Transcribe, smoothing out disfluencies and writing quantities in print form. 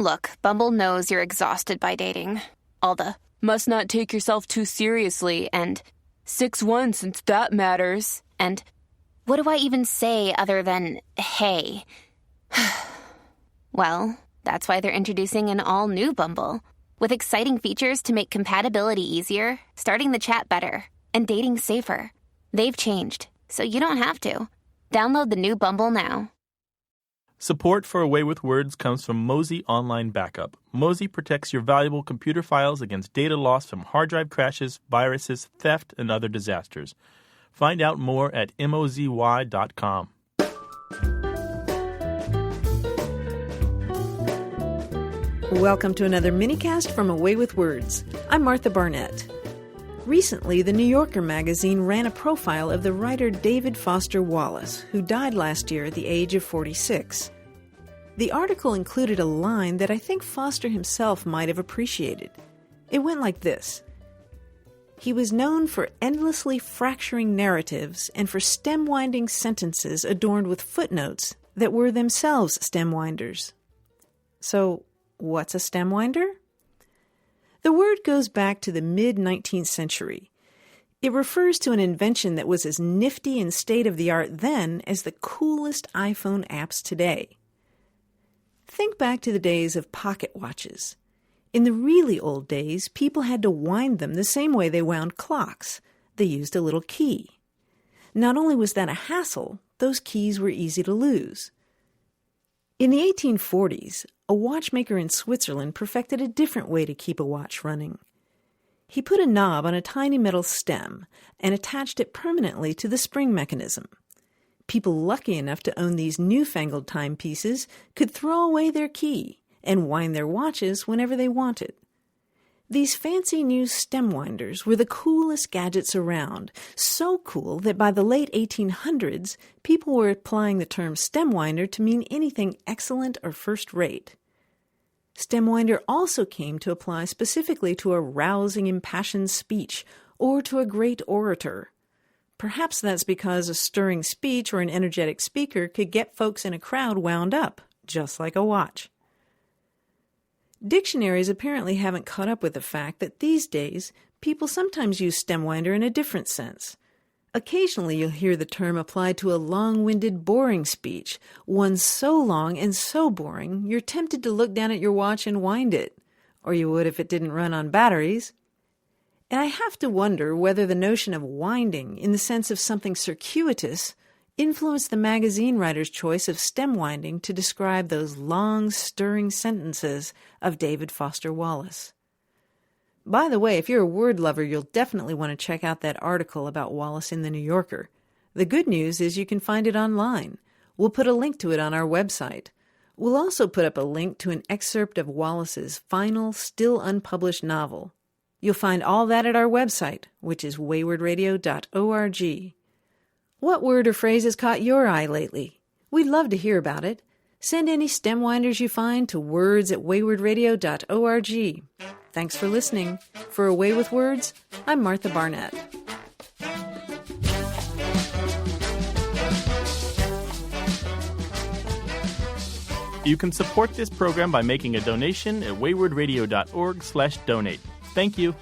Look, Bumble knows you're exhausted by dating. All the, must not take yourself too seriously, and 6'1" since that matters. And what do I even say other than, hey? Well, that's why they're introducing an all-new Bumble, with exciting features to make compatibility easier, starting the chat better, and dating safer. They've changed, so you don't have to. Download the new Bumble now. Support for A Way with Words comes from Mozy Online Backup. Mozy protects your valuable computer files against data loss from hard drive crashes, viruses, theft, and other disasters. Find out more at mozy.com. Welcome to another Minicast from A Way with Words. I'm Martha Barnett. Recently, the New Yorker magazine ran a profile of the writer David Foster Wallace, who died last year at the age of 46. The article included a line that I think Foster himself might have appreciated. It went like this: "He was known for endlessly fracturing narratives and for stem-winding sentences adorned with footnotes that were themselves stem-winders." So, what's a stem-winder? The word goes back to the mid-19th century. It refers to an invention that was as nifty and state-of-the-art then as the coolest iPhone apps today. Think back to the days of pocket watches. In the really old days, people had to wind them the same way they wound clocks. They used a little key. Not only was that a hassle, those keys were easy to lose. In the 1840s, a watchmaker in Switzerland perfected a different way to keep a watch running. He put a knob on a tiny metal stem and attached it permanently to the spring mechanism. People lucky enough to own these newfangled timepieces could throw away their key and wind their watches whenever they wanted. These fancy new stem winders were the coolest gadgets around, so cool that by the late 1800s, people were applying the term stem winder to mean anything excellent or first-rate. Stemwinder also came to apply specifically to a rousing, impassioned speech or to a great orator. Perhaps that's because a stirring speech or an energetic speaker could get folks in a crowd wound up, just like a watch. Dictionaries apparently haven't caught up with the fact that these days, people sometimes use stemwinder in a different sense. Occasionally you'll hear the term applied to a long-winded, boring speech, one so long and so boring you're tempted to look down at your watch and wind it, or you would if it didn't run on batteries. And I have to wonder whether the notion of winding, in the sense of something circuitous, influenced the magazine writer's choice of stem winding to describe those long, stirring sentences of David Foster Wallace. By the way, if you're a word lover, you'll definitely want to check out that article about Wallace in the New Yorker. The good news is you can find it online. We'll put a link to it on our website. We'll also put up a link to an excerpt of Wallace's final, still unpublished novel. You'll find all that at our website, which is waywardradio.org. What word or phrase has caught your eye lately? We'd love to hear about it. Send any stem winders you find to words@waywardradio.org. Thanks for listening. For A Way with Words, I'm Martha Barnett. You can support this program by making a donation at waywardradio.org/donate. Thank you.